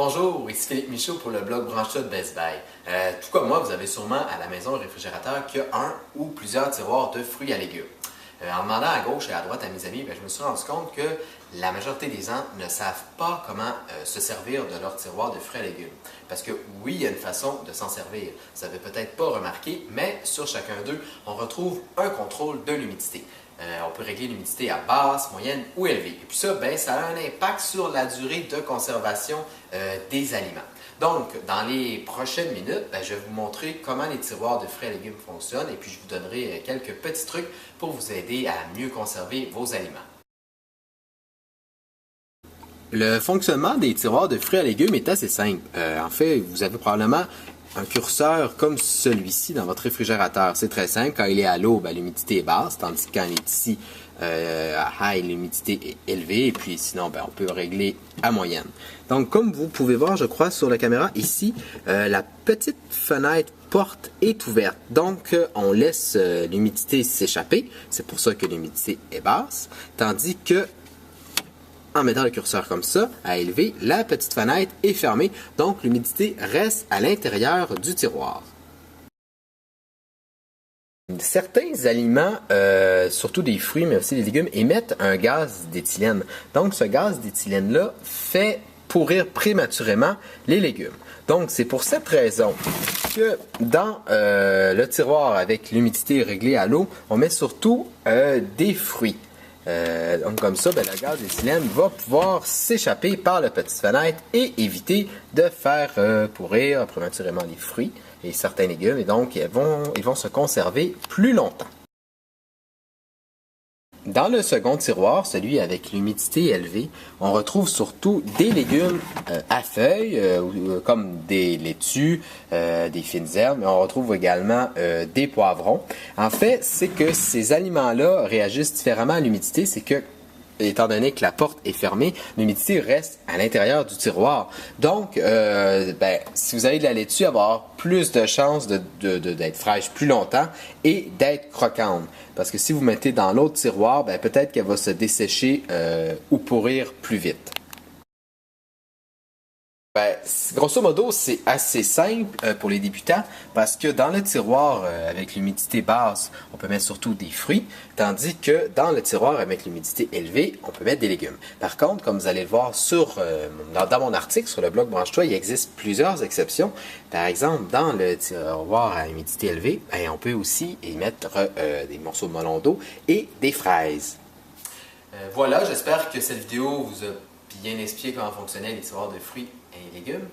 Bonjour, ici Philippe Michaud pour le blog Branche-toi de Best Buy. Tout comme moi, vous avez sûrement à la maison un réfrigérateur qui a un ou plusieurs tiroirs de fruits à légumes. En demandant à gauche et à droite à mes amis, je me suis rendu compte que la majorité des gens ne savent pas comment se servir de leur tiroir de fruits à légumes. Parce que oui, il y a une façon de s'en servir. Vous n'avez peut-être pas remarqué, mais sur chacun d'eux, on retrouve un contrôle de l'humidité. On peut régler l'humidité à basse, moyenne ou élevée. Et puis ça, ça a un impact sur la durée de conservation des aliments. Donc, dans les prochaines minutes, je vais vous montrer comment les tiroirs de fruits et légumes fonctionnent et puis je vous donnerai quelques petits trucs pour vous aider à mieux conserver vos aliments. Le fonctionnement des tiroirs de fruits et légumes est assez simple. En fait, vous avez probablement un curseur comme celui-ci dans votre réfrigérateur. C'est très simple. Quand il est à l'eau, l'humidité est basse, tandis que quand il est ici à high, l'humidité est élevée. Et puis sinon, on peut régler à moyenne. Donc, comme vous pouvez voir, je crois, sur la caméra, ici, la petite fenêtre porte est ouverte. Donc, on laisse l'humidité s'échapper. C'est pour ça que l'humidité est basse. Tandis que en mettant le curseur comme ça, à élever, la petite fenêtre est fermée, donc l'humidité reste à l'intérieur du tiroir. Certains aliments, surtout des fruits, mais aussi des légumes, émettent un gaz d'éthylène. Donc, ce gaz d'éthylène-là fait pourrir prématurément les légumes. Donc, c'est pour cette raison que dans le tiroir avec l'humidité réglée à l'eau, on met surtout des fruits. Donc comme ça, le gaz d'éthylène va pouvoir s'échapper par la petite fenêtre et éviter de faire pourrir prématurément les fruits et certains légumes. Et donc, ils vont se conserver plus longtemps. Dans le second tiroir, celui avec l'humidité élevée, on retrouve surtout des légumes à feuilles, comme des laitues, des fines herbes, mais on retrouve également des poivrons. En fait, c'est que ces aliments-là réagissent différemment à l'humidité, c'est que étant donné que la porte est fermée, l'humidité reste à l'intérieur du tiroir. Donc, si vous avez de la laitue, elle va avoir plus de chances d'être fraîche plus longtemps et d'être croquante. Parce que si vous mettez dans l'autre tiroir, peut-être qu'elle va se dessécher ou pourrir plus vite. Grosso modo, c'est assez simple pour les débutants parce que dans le tiroir avec l'humidité basse, on peut mettre surtout des fruits, tandis que dans le tiroir avec l'humidité élevée, on peut mettre des légumes. Par contre, comme vous allez le voir dans mon article sur le blog Branche-toi, il existe plusieurs exceptions. Par exemple, dans le tiroir à humidité élevée, on peut aussi y mettre des morceaux de melon d'eau et des fraises. Voilà, j'espère que cette vidéo vous a bien expliqué comment fonctionnaient les tiroirs de fruits et légumes.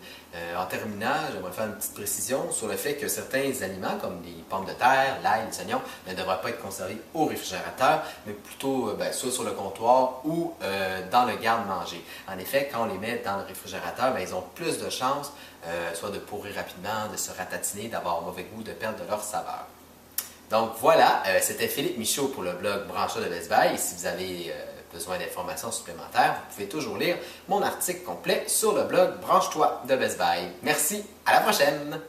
En terminant, j'aimerais faire une petite précision sur le fait que certains aliments, comme les pommes de terre, l'ail, les oignons, ne devraient pas être conservés au réfrigérateur, mais plutôt soit sur le comptoir ou dans le garde-manger. En effet, quand on les met dans le réfrigérateur, ils ont plus de chances soit de pourrir rapidement, de se ratatiner, d'avoir mauvais goût, de perdre de leur saveur. Donc voilà, c'était Philippe Michaud pour le blog Branche-toi de Best Buy. Et si vous avez besoin d'informations supplémentaires, vous pouvez toujours lire mon article complet sur le blog Branche-toi de Best Buy. Merci, à la prochaine!